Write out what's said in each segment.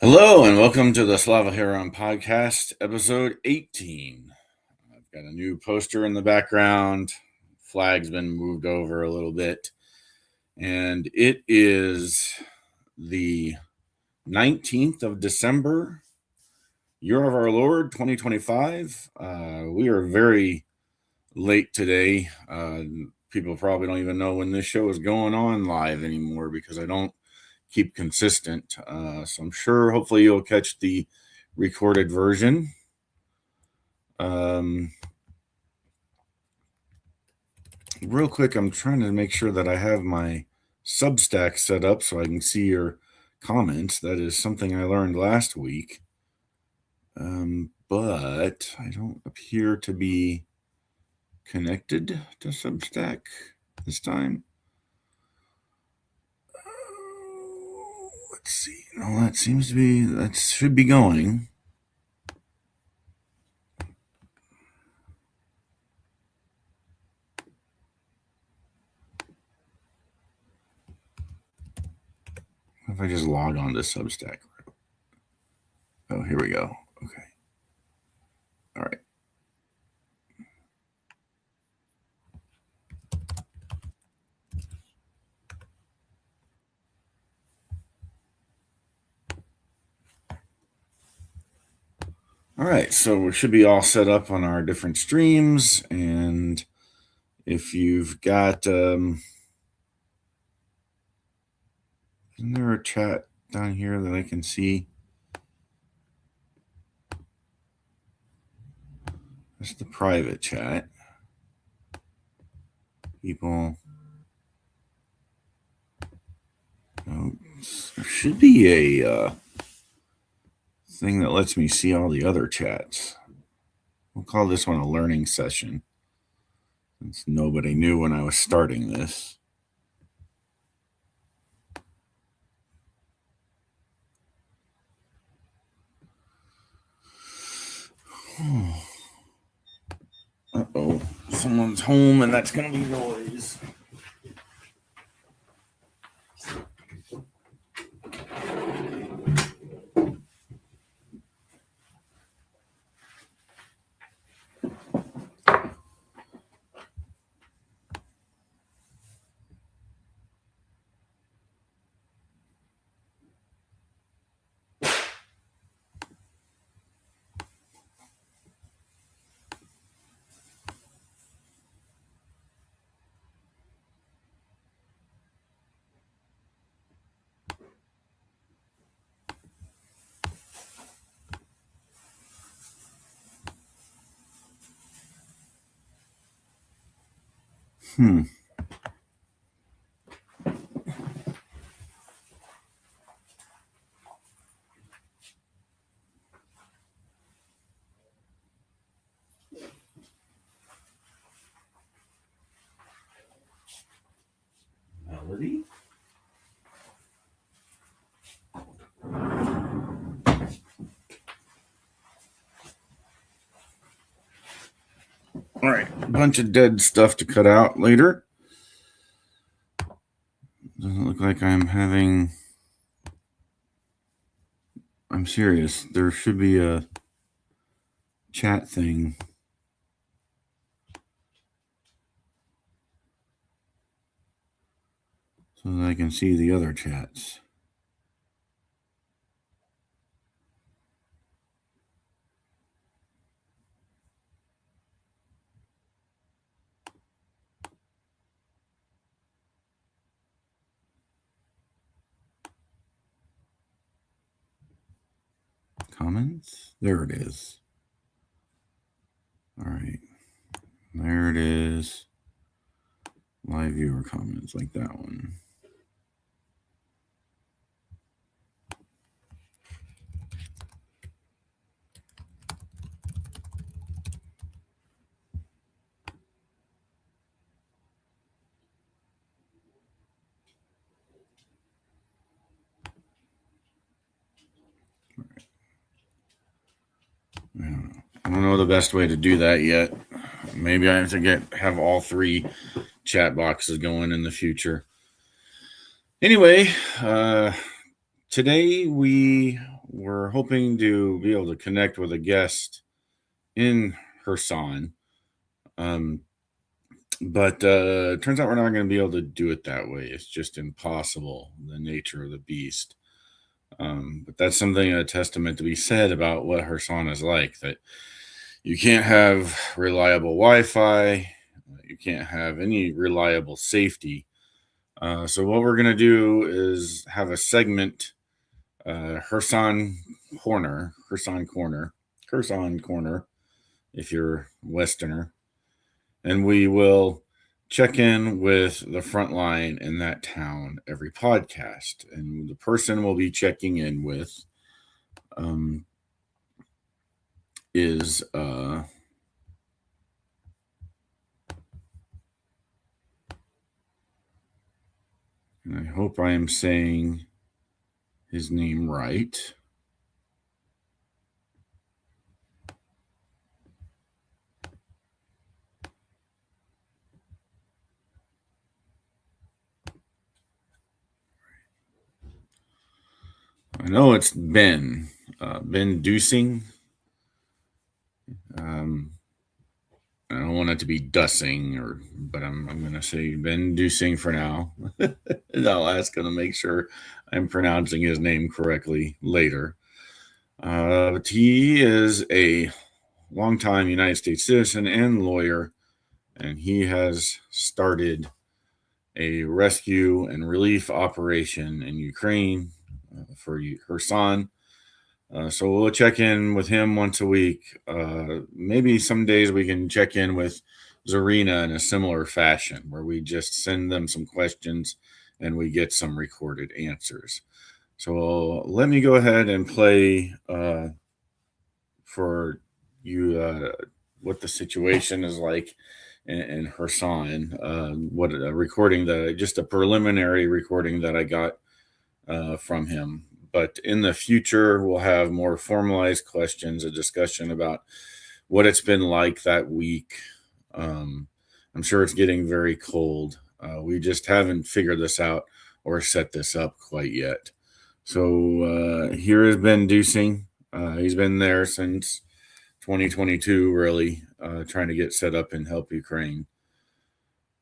Hello and welcome to the Slava Heroyam podcast, episode 18. I've got a new poster in the background. Flag's been moved over a little bit. And it is the 19th of December, year of our Lord, 2025. We are very late today. People probably don't even know when this show is going on live anymore because I don't keep consistent. So I'm sure hopefully you'll catch the recorded version. Real quick, I'm trying to make sure that I have my Substack set up so I can see your comments. That is something I learned last week. But I don't appear to be connected to Substack this time. Let's see. No, that should be going. If I just log on to Substack. Oh, here we go. Okay. All right. All right, so we should be all set up on our different streams, and if you've got, isn't there a chat down here that I can see? That's the private chat. People, there should be a thing that lets me see all the other chats. We'll call this one a learning session, since nobody knew when I was starting this. Uh-oh, someone's home and that's going to be noise. Melody? All right, a bunch of dead stuff to cut out later. Doesn't look like I'm serious. There should be a chat thing. So that I can see the other chats. Comments? There it is. All right. There it is. Live viewer comments, like that one. I don't know the best way to do that yet. Maybe I have to have all three chat boxes going in the future. Anyway, today we we're hoping to be able to connect with a guest in Kherson. But it turns out we're not going to be able to do it that way. It's just impossible, the nature of the beast. But that's something, a testament to be said about what Kherson is like, that you can't have reliable Wi-Fi, you can't have any reliable safety. So what we're going to do is have a segment, Kherson Corner, if you're Westerner, and we will check in with the front line in that town every podcast. And the person we'll be checking in with is and I hope I am saying his name right. I know it's Ben Dusing. I don't want it to be Dusing, but I'm going to say Ben Dusing for now. I'll ask him to make sure I'm pronouncing his name correctly later. But he is a longtime United States citizen and lawyer, and he has started a rescue and relief operation in Ukraine for Kherson. So we'll check in with him once a week. Maybe some days we can check in with Zarina in a similar fashion, where we just send them some questions and we get some recorded answers. So let me go ahead and play for you what the situation is like in Kherson. What a recording just a preliminary recording that I got from him. But in the future, we'll have more formalized questions, a discussion about what it's been like that week. I'm sure it's getting very cold. We just haven't figured this out or set this up quite yet. So here has Ben Dusing. He's been there since 2022, really, trying to get set up and help Ukraine.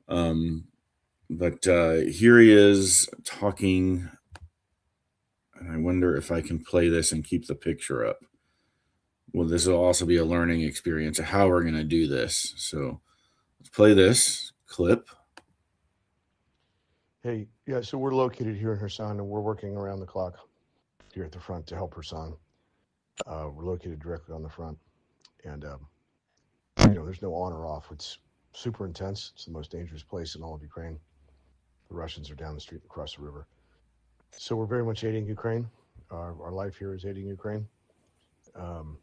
But here he is talking. And I wonder if I can play this and keep the picture up. Well, this will also be a learning experience of how we're going to do this. So let's play this clip. Hey, yeah, so we're located here in Kherson, and we're working around the clock here at the front to help Kherson. We're located directly on the front, and there's no on or off. It's super intense. It's the most dangerous place in all of Ukraine. The Russians are down the street across the river. So we're very much aiding Ukraine. Our life here is aiding Ukraine, and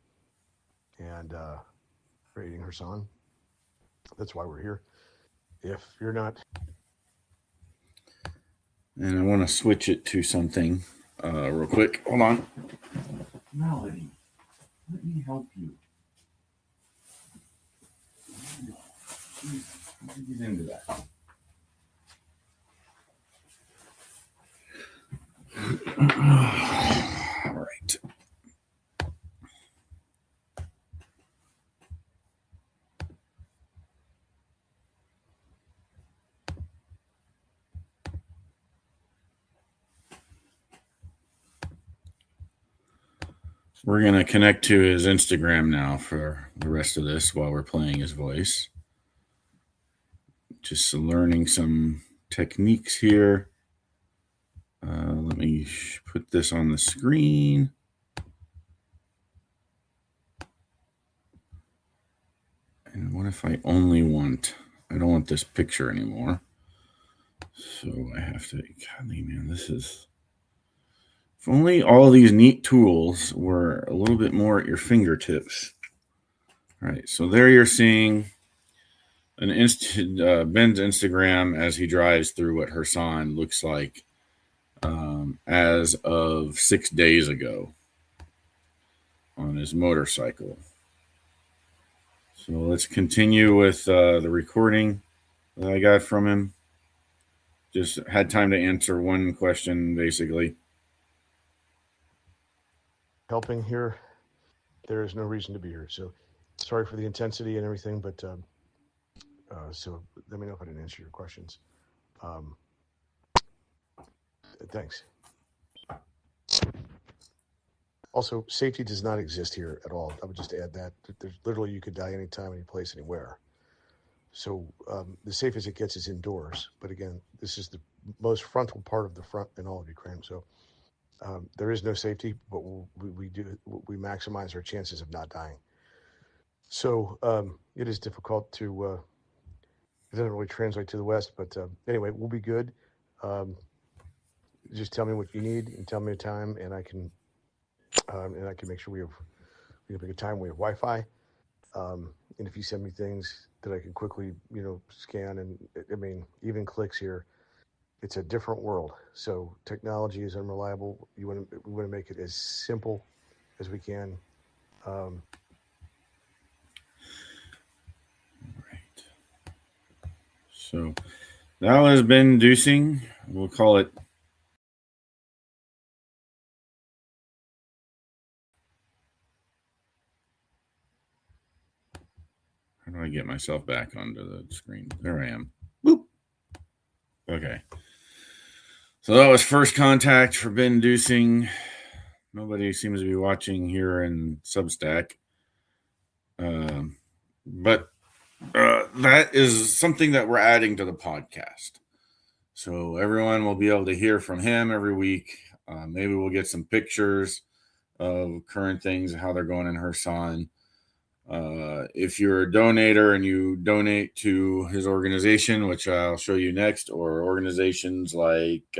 we're aiding Kherson. That's why we're here. If you're not... And I want to switch it to something real quick. Hold on. Melody, let me help you. Let me get into that. All right. We're going to connect to his Instagram now for the rest of this while we're playing his voice. Just learning some techniques here. Let me put this on the screen. And what if I only want, I don't want this picture anymore. So I have to, golly, man, this is, if only all these neat tools were a little bit more at your fingertips. All right, so there you're seeing Ben's Instagram as he drives through what Kherson looks like as of 6 days ago on his motorcycle. So let's continue with the recording that I got from him. Just had time to answer one question, basically. helping here, there is no reason to be here. So sorry for the intensity and everything, but so let me know if I didn't answer your questions. Thanks. Also, safety does not exist here at all. I would just add that. There's literally, you could die anytime, any place, anywhere. So the safest it gets is indoors. But again, this is the most frontal part of the front in all of Ukraine. So there is no safety, but we maximize our chances of not dying. So it is difficult to, it doesn't really translate to the West, but anyway, we'll be good. Just tell me what you need and tell me a time, and I can make sure we have a good time. We have Wi-Fi, and if you send me things that I can quickly, scan, and I mean, even clicks here, it's a different world. So technology is unreliable. We want to make it as simple as we can. Right. So that was Ben Dusing. We'll call it. How do I get myself back onto the screen? There I am. Boop. Okay. So that was first contact for Ben Dusing. Nobody seems to be watching here in Substack. But that is something that we're adding to the podcast. So everyone will be able to hear from him every week. Maybe we'll get some pictures of current things, how they're going in Kherson. If you're a donator and you donate to his organization, which I'll show you next, or organizations like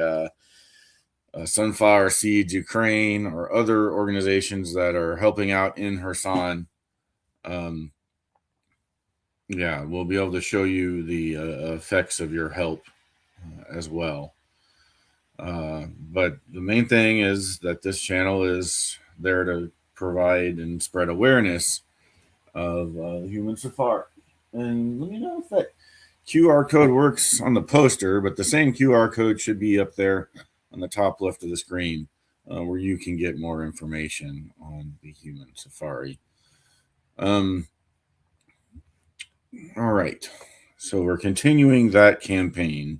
Sunflower Seeds Ukraine or other organizations that are helping out in Kherson, we'll be able to show you the effects of your help as well. But the main thing is that this channel is there to provide and spread awareness of human safari. And let me know if that QR code works on the poster, but the same QR code should be up there on the top left of the screen where you can get more information on the human safari. All right. So we're continuing that campaign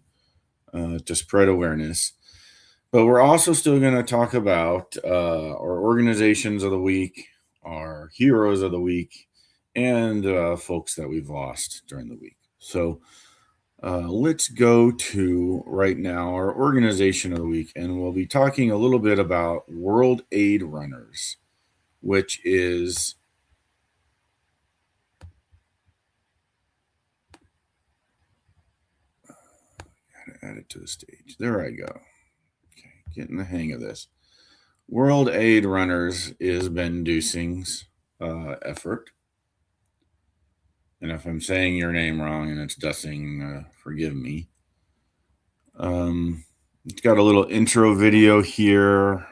to spread awareness. But we're also still going to talk about our organizations of the week, our heroes of the week, and folks that we've lost during the week. So let's go to right now our organization of the week, and we'll be talking a little bit about World Aid Runners, which is gotta add it to the stage. There I go. Okay, getting the hang of this. World Aid Runners is Ben Dusing's effort. And if I'm saying your name wrong and it's Dusing, forgive me. It's got a little intro video here.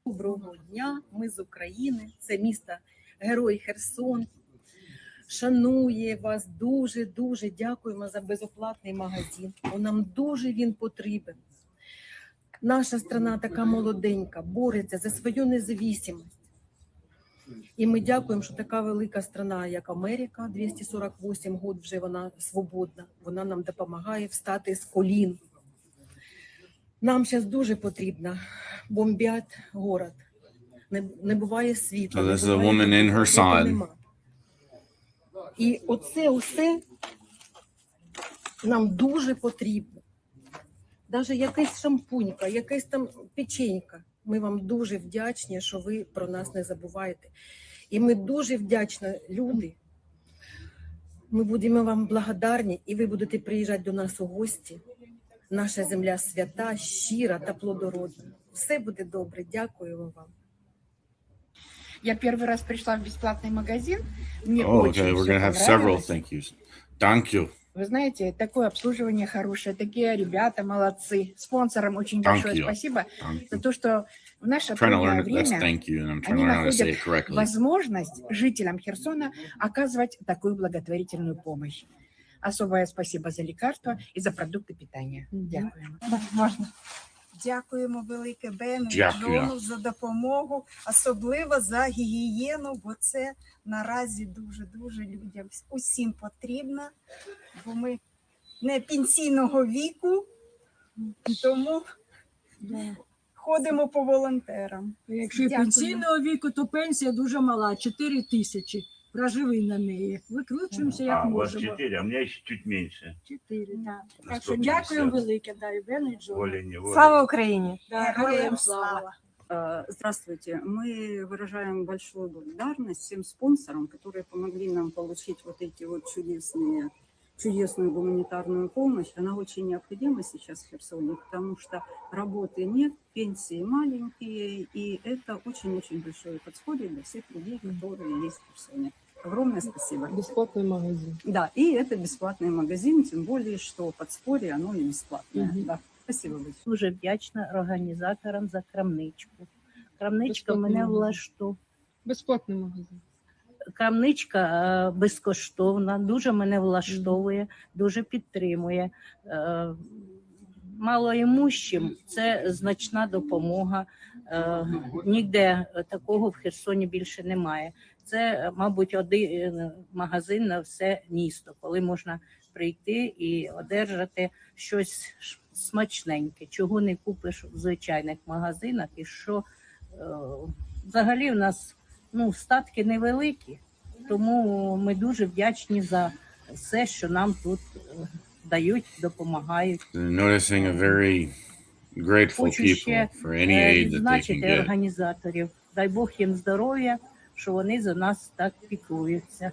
Доброго дня, ми з України, це місто Герой Херсон. Шанує вас, дуже дякуємо за безоплатний магазин. Нам дуже він потрібен. Наша страна така молоденька, бореться за свою незалежність. І ми дякуємо, що така велика страна, як Америка, 248 років вже вона свободна, вона нам допомагає встати з колін. Нам зараз дуже потрібно, бомбять город, не буває світла, So this is a woman in Kherson. І оце усе нам дуже потрібно. Навіть якась шампунька, якась там печенька. Ми вам дуже вдячні, що ви про нас не забуваєте. І ми дуже вдячні люди. Ми будемо вам благодарні, і ви будете приїжджати до нас у гості. Наша земля свята, щира та плодородна. Все буде добре. Дякуємо вам. Я первый раз пришла в бесплатный магазин. Мне Oh, очень okay. We're всё going to have several понравилось. thank yous. Thank you. Вы знаете, такое обслуживание хорошее, такие ребята молодцы. Спонсорам очень Thank большое you. спасибо Thank за you. то, что в наше I'm trying to трудное learn that's время thank you, and I'm trying to они learn how to say находят it correctly. возможность жителям Херсона оказывать такую благотворительную помощь. Особое спасибо за лекарства и за продукты питания. Дякую. Можно. Дякуємо велике Бену і Дякую. Джону за допомогу, особливо за гігієну, бо це наразі дуже-дуже людям усім потрібно, бо ми не пенсійного віку, тому ходимо по волонтерам. Якщо і Дякую. пенсійного віку, то пенсія дуже мала, 4 тисячі. Проживи на неї. Викручуємося, як У вас можемо. 4, а у меня еще чуть меньше. 4, так. На Так що 150. дякуємо велике, дай Бен і Джон. Волей-неволей. Слава Украине! Да, Героям слава! Здравствуйте. Мы выражаем большую благодарность всем спонсорам, которые помогли нам получить вот эти вот чудесную гуманитарную помощь. Она очень необходима сейчас в Херсоне, потому что работы нет, пенсии маленькие, и это очень-очень большое подспорье для всех людей, которые есть в Херсоне. Огромное спасибо. Бесплатный магазин. Да, и это бесплатный магазин, тем более, что подспорье, оно не бесплатное. Да. Спасибо большое. Дуже вдячна організаторам за крамничку. Крамничка Безплатний мене магазин. влаштовує. Бесплатный магазин. Крамничка безкоштовна, дуже мене влаштовує, дуже підтримує. Малоімущим це значна допомога. Ніде такого в Херсоні більше немає. Це, мабуть, один магазин на все місто, коли можна прийти і одержати щось смачненьке, чого не купиш в звичайних магазинах. І що взагалі в нас статки невеликі, тому ми дуже вдячні за все, що нам тут дають, допомагають. Noticing a very grateful Хочу people ще for any aid that they can відзначити get. організаторів. Дай Бог їм здоров'я, що вони за нас так піклуються.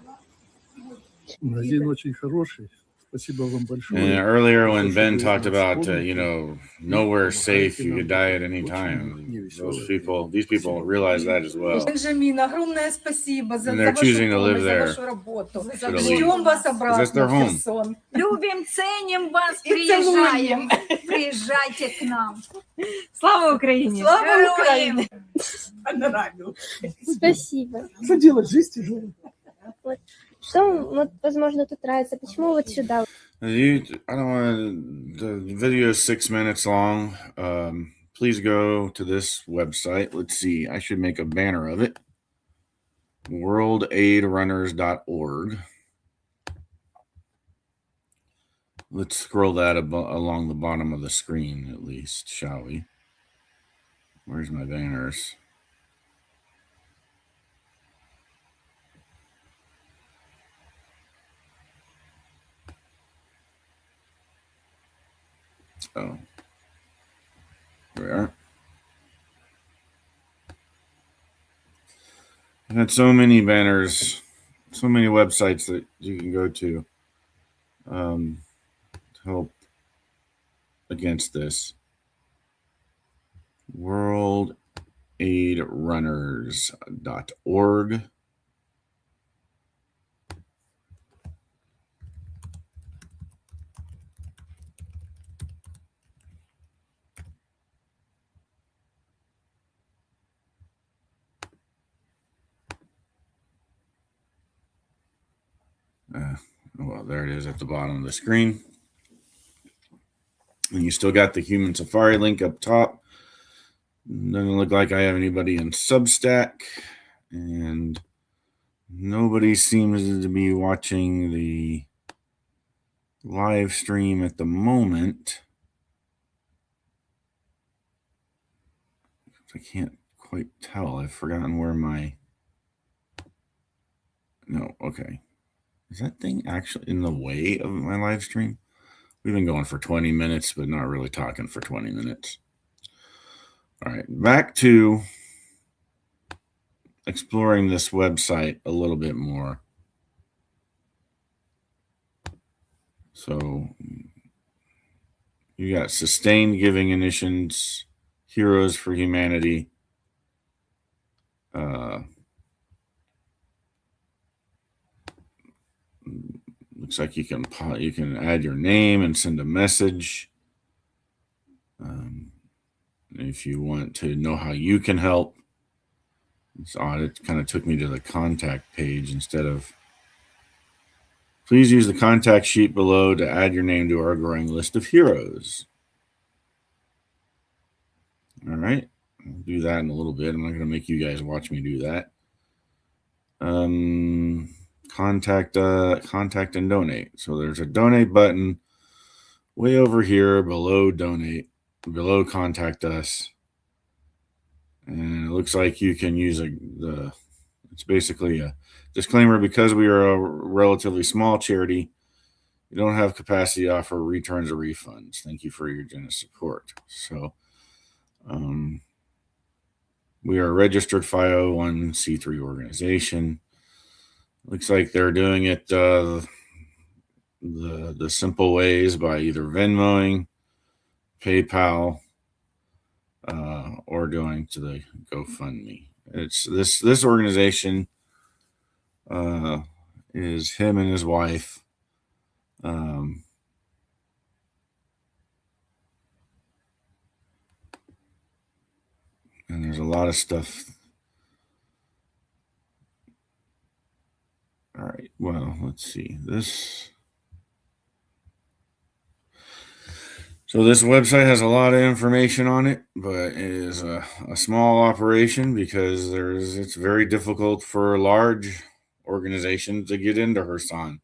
Магазин очень хороший. Спасибо вам большое. And earlier, when Ben talked about, nowhere safe, you could die at any time. These people realize that as well. Бенджамін, огромне спасибо за And they're вашу choosing to live помощь, за there. вашу роботу. to leave. Ждем вас That's обратно their в home. Херсон. Любим, ценим вас, И целуем. приезжаем. Приезжайте к нам. Слава Украине! Слава Україні! Спасибо. Что делать? Жизнь тяжелая. Что, возможно, тут нравится? Почему вот сюда? I don't want to. The video is 6 minutes long. Please go to this website. Let's see. I should make a banner of it. worldaidrunners.org. Let's scroll that along the bottom of the screen at least, shall we? Where's my banners? Oh, there we are. I've had so many banners, so many websites that you can go to help against this. worldaidrunners.org. Well, there it is at the bottom of the screen. And you still got the Human Safari link up top. Doesn't look like I have anybody in Substack. And nobody seems to be watching the live stream at the moment. I can't quite tell. I've forgotten where my... No, okay. Is that thing actually in the way of my live stream? We've been going for 20 minutes, but not really talking for 20 minutes. All right, back to exploring this website a little bit more. So you got sustained giving initiatives, Heroes for Humanity, looks like you can add your name and send a message. If you want to know how you can help, it's odd. It kind of took me to the contact page instead of. Please use the contact sheet below to add your name to our growing list of heroes. right. I'll do that in a little bit. I'm not going to make you guys watch me do that. Contact and donate. So there's a donate button way over here below donate, below contact us. And it looks like you can use it's basically a disclaimer, because we are a relatively small charity. We don't have capacity to offer returns or refunds. Thank you for your generous support. So, we are a registered 501c3 organization. Looks like they're doing it the simple ways by either Venmoing, PayPal, or going to the GoFundMe. It's this organization is him and his wife. And there's a lot of stuff. All right. Well, let's see this. So this website has a lot of information on it, but it is a small operation because it's very difficult for large organizations to get into Kherson.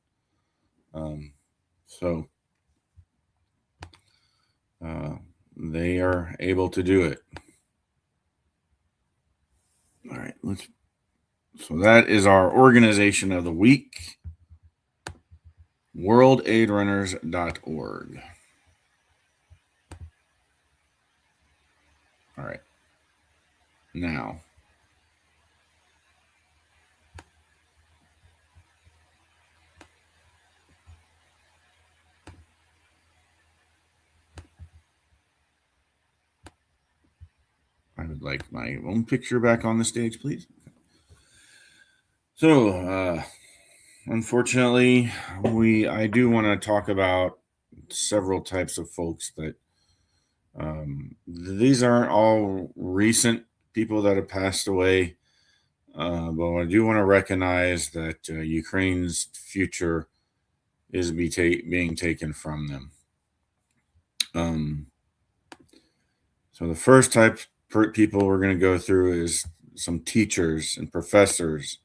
So they are able to do it. All right, so that is our organization of the week, worldaidrunners.org. All right. Now, I would like my own picture back on the stage, please. So, unfortunately, I do want to talk about several types of folks that these aren't all recent people that have passed away, but I do want to recognize that Ukraine's future is being taken from them. So the first type people we're going to go through is some teachers and professors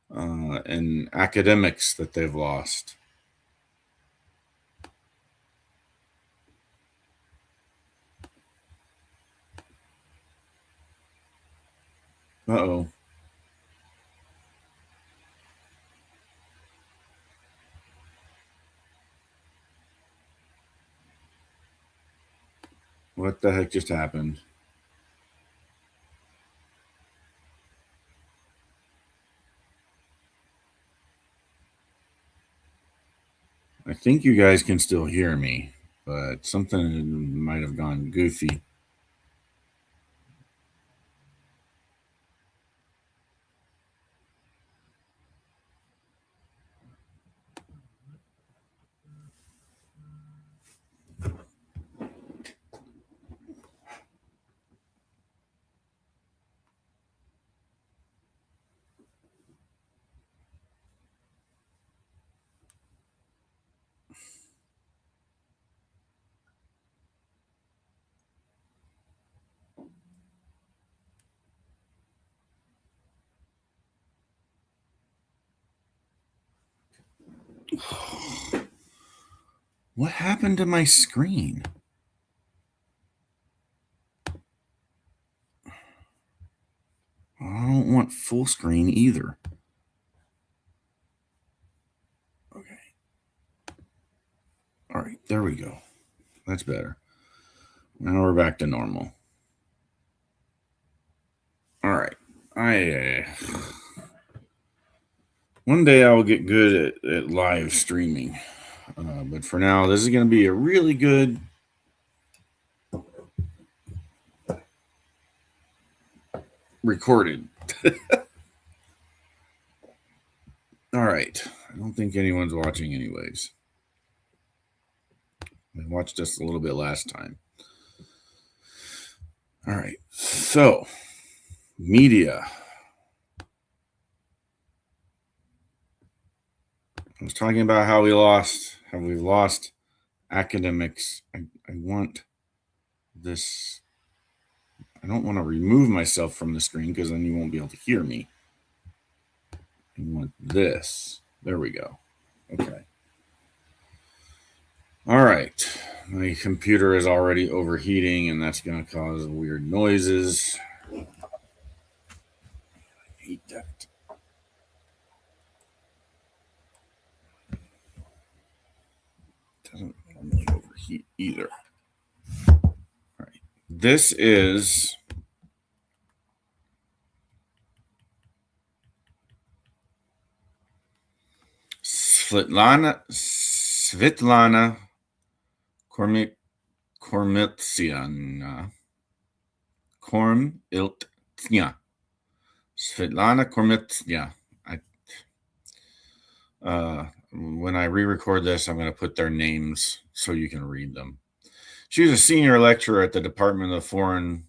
and academics that they've lost. Uh-oh. What the heck just happened? I think you guys can still hear me, but something might have gone goofy. What happened to my screen? I don't want full screen either. Okay. All right, there we go. That's better. Now we're back to normal. All right. One day I will get good at live streaming. But for now, this is going to be a really good recorded. All right. I don't think anyone's watching anyways. They watched us a little bit last time. All right. So, media. I was talking about how we've lost academics. I want this. I don't want to remove myself from the screen because then you won't be able to hear me. I want this. There we go. Okay. All right. My computer is already overheating, and that's going to cause weird noises. I hate that. Doesn't normally overheat either. All right. This is Svetlana Kormiltsyana. Svetlana Kormiltsyana. When I re-record this, I'm going to put their names so you can read them. She's a senior lecturer at the Department of Foreign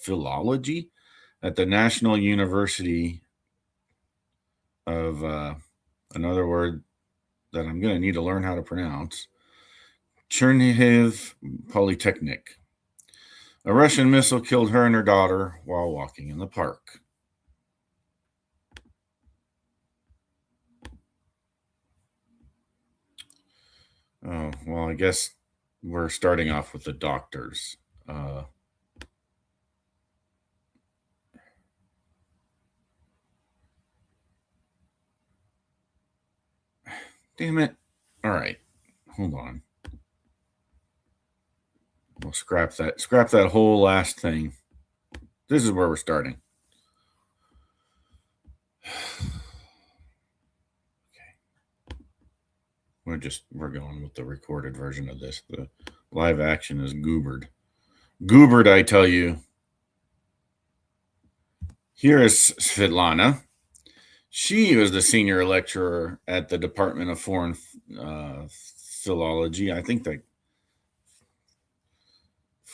Philology at the National University of another word that I'm going to need to learn how to pronounce, Chernihiv Polytechnic. A Russian missile killed her and her daughter while walking in the park. Oh, well, I guess we're starting off with the doctors. Damn it. All right. Hold on. We'll scrap that. Scrap that whole last thing. This is where we're starting. We're going with the recorded version of this. The live action is goobered. Goobered, I tell you. Here is Svetlana. She was the senior lecturer at the Department of Foreign Philology. I think that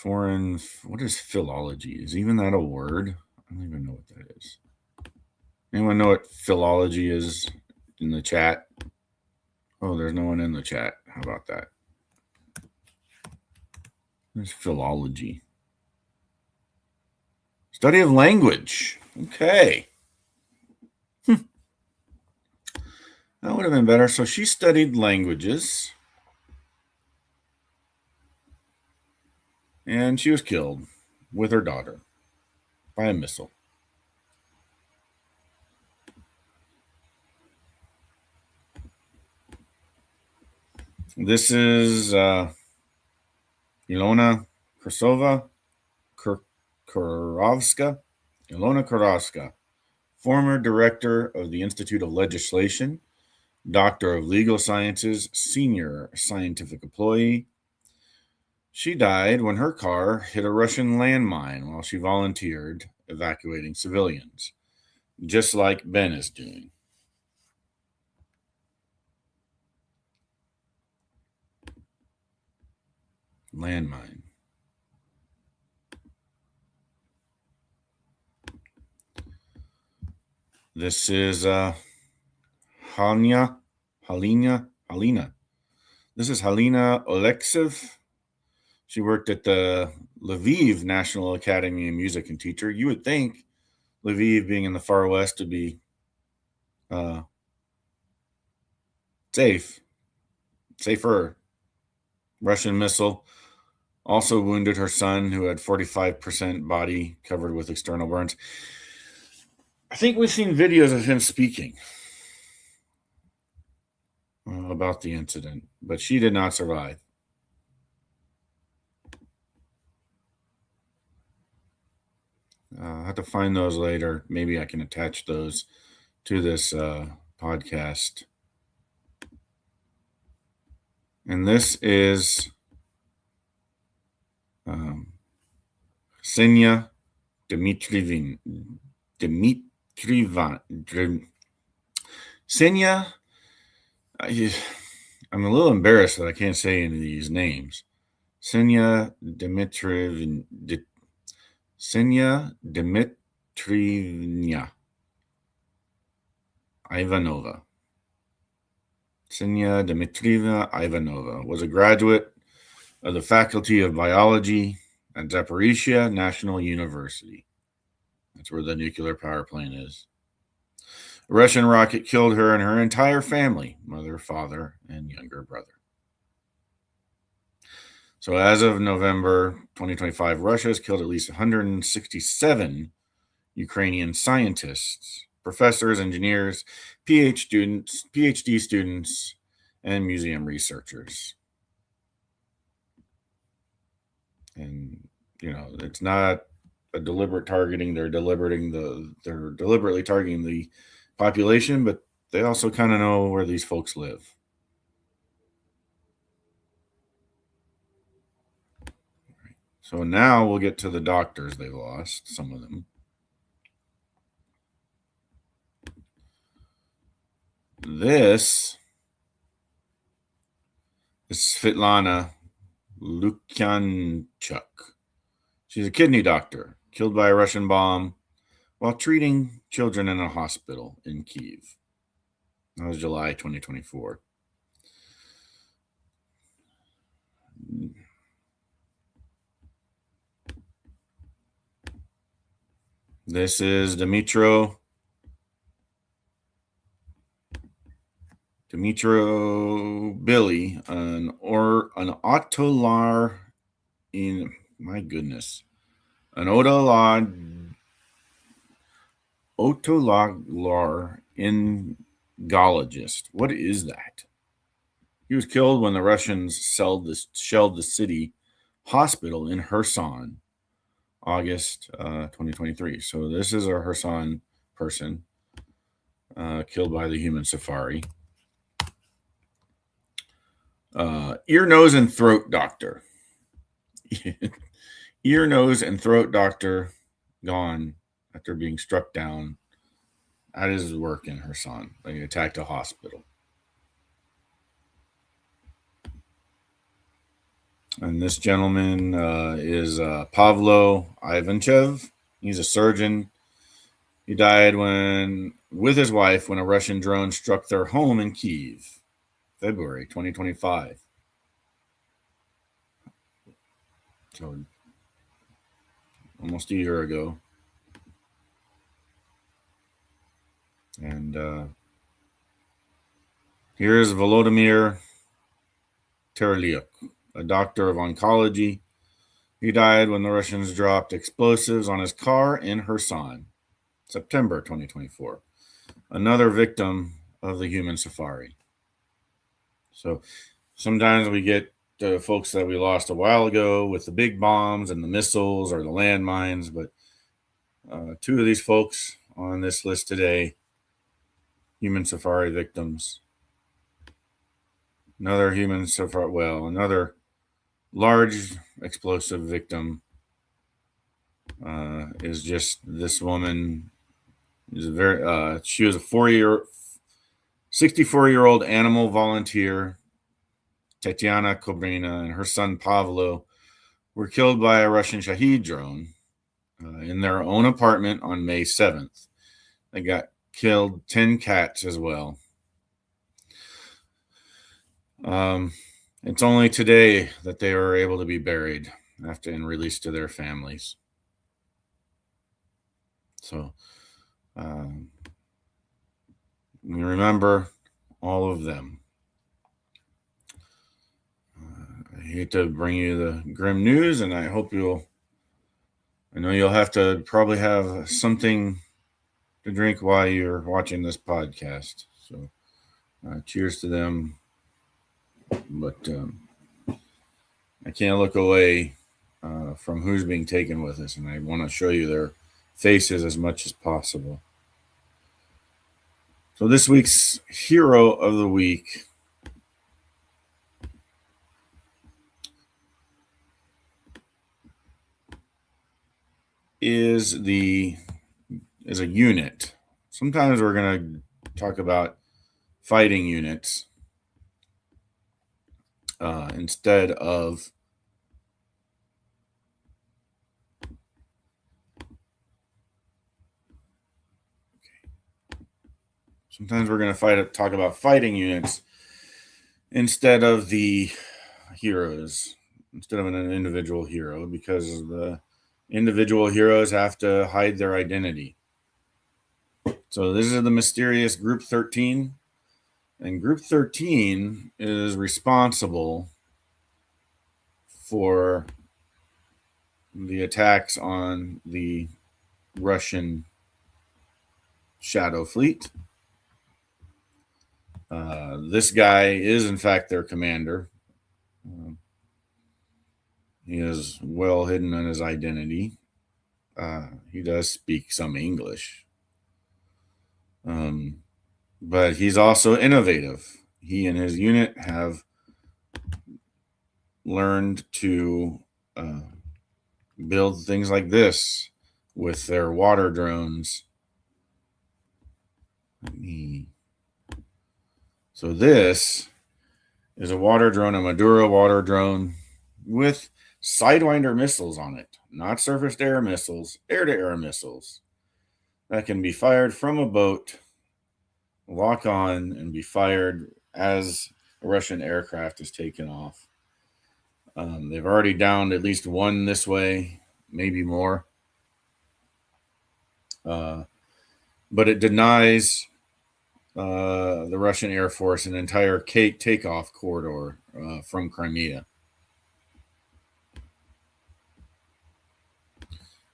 what is philology? Is even that a word? I don't even know what that is. Anyone know what philology is in the chat? Oh, there's no one in the chat. How about that? There's philology. Study of language. Okay. That would have been better. So she studied languages. And she was killed with her daughter by a missile. This is Ilona Ilona Kurovska, former director of the Institute of Legislation, doctor of legal sciences, senior scientific employee. She died when her car hit a Russian landmine while she volunteered evacuating civilians, just like Ben is doing. Landmine. This is Halina. This is Halina Alexev. She worked at the Lviv National Academy of Music and teacher. You would think Lviv, being in the far west, would be safer. Russian missile also wounded her son, who had 45% body covered with external burns. I think we've seen videos of him speaking about the incident, but she did not survive. I'll have to find those later. Maybe I can attach those to this podcast. And this is Ksenia Dmitrievna. Ksenia, I'm a little embarrassed that I can't say any of these names. Ksenia Dmitrievna. Ivanova. Ksenia Dmitrievna Ivanova was a graduate of the Faculty of Biology at Zaporizhia National University. That's where the nuclear power plant is. A Russian rocket killed her and her entire family, mother, father, and younger brother. So as of November 2025, Russia has killed at least 167 Ukrainian scientists, professors, engineers, PhD students, and museum researchers. And, it's not a deliberate targeting. They're deliberately targeting the population, but they also kind of know where these folks live. So now we'll get to the doctors they've lost, some of them. This is Svetlana Lukyanchuk. She's a kidney doctor, killed by a Russian bomb while treating children in a hospital in Kyiv. That was July 2024. This is Dmitro Billy, an otolar in an otolaryngologist. What is that? He was killed when the Russians shelled the city hospital in Kherson, August 2023. So this is a Kherson person killed by the human safari. Ear, nose, and throat doctor. Ear, nose, and throat doctor gone after being struck down at his work in Kherson. They attacked a hospital. And this gentleman is Pavlo Ivanchev. He's a surgeon. He died with his wife when a Russian drone struck their home in Kyiv, February 2025. So almost a year ago. And here's Volodymyr Terelyuk, a doctor of oncology. He died when the Russians dropped explosives on his car in Kherson, September 2024. Another victim of the human safari. So sometimes we get folks that we lost a while ago with the big bombs and the missiles or the landmines, but two of these folks on this list today, human safari victims. Another another large explosive victim is just this woman. She was a 64-year-old animal volunteer, Tatiana Kobrina, and her son Pavlo were killed by a Russian Shahed drone in their own apartment on May 7th. They got killed 10 cats as well. It's only today that they were able to be buried and released to their families. So we remember all of them. I hate to bring you the grim news, and I know you'll have to probably have something to drink while you're watching this podcast. So cheers to them. But I can't look away from who's being taken with us, and I want to show you their faces as much as possible. So this week's hero of the week is a unit. Sometimes we're going to talk about fighting units instead of talk about fighting units instead of the heroes. instead of an individual hero, because the individual heroes have to hide their identity. So this is the mysterious Group 13. And Group 13 is responsible for the attacks on the Russian Shadow Fleet. This guy is, in fact, their commander. He is well hidden in his identity. He does speak some English. But he's also innovative. He and his unit have learned to build things like this with their water drones. So this is a water drone, a Maduro water drone with Sidewinder missiles on it. Not surface-to-air missiles, air-to-air missiles that can be fired from a boat, lock on, and be fired as a Russian aircraft is taken off. They've already downed at least one this way, maybe more. But it denies the Russian Air Force an entire takeoff corridor from Crimea.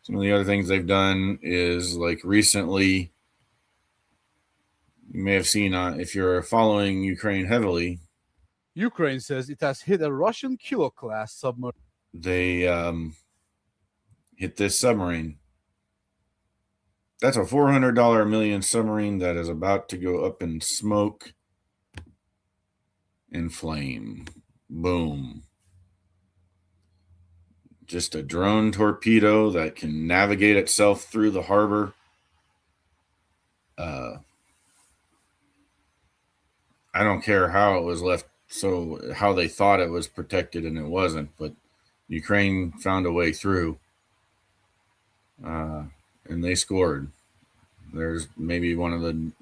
Some of the other things they've done is, like, recently, you may have seen, if you're following Ukraine heavily, Ukraine says it has hit a Russian Kilo-class submarine. They hit this submarine. That's a $400 million submarine that is about to go up in smoke and flame. Boom. Just a drone torpedo that can navigate itself through the harbor. I don't care how it was left, so how they thought it was protected and it wasn't, but Ukraine found a way through. And they scored. There's maybe one of the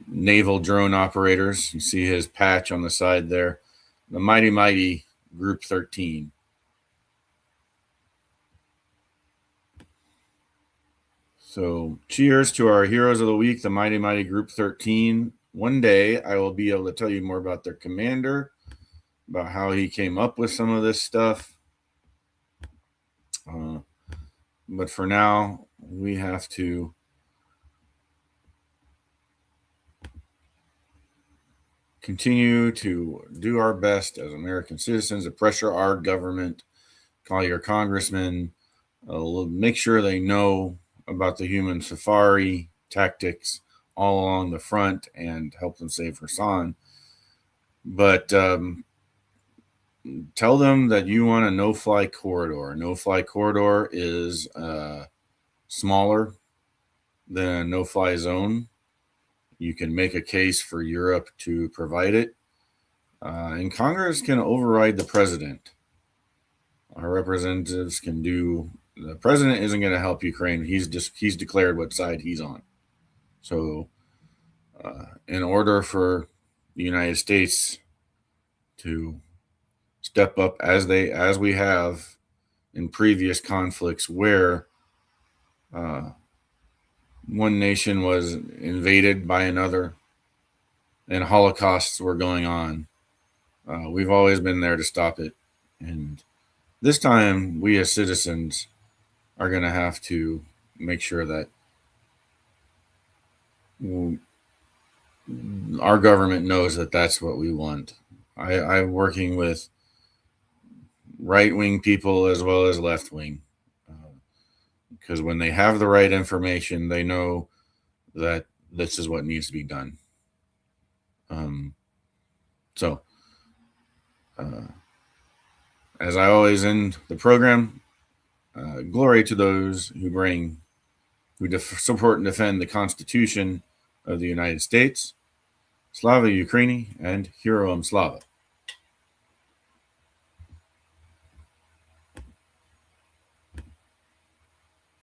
naval drone operators. You see his patch on the side there. The mighty Group 13. So cheers to our heroes of the week, the mighty Group 13. One day I will be able to tell you more about their commander, about how he came up with some of this stuff. But for now, we have to continue to do our best as American citizens to pressure our government, call your congressmen, make sure they know about the human safari tactics all along the front and help them save Kherson. But tell them that you want a no-fly corridor. A no-fly corridor is smaller than a no-fly zone. You can make a case for Europe to provide it. And Congress can override the president. Our representatives can do. The president isn't going to help Ukraine. He's declared what side he's on. So in order for the United States to step up as we have in previous conflicts where one nation was invaded by another and holocausts were going on, we've always been there to stop it. And this time we as citizens are going to have to make sure that our government knows that that's what we want. I'm working with right-wing people as well as left-wing, because when they have the right information, they know that this is what needs to be done. As I always end the program, glory to those who support and defend the Constitution of the United States. Slava Ukraini and Heroyam Slava.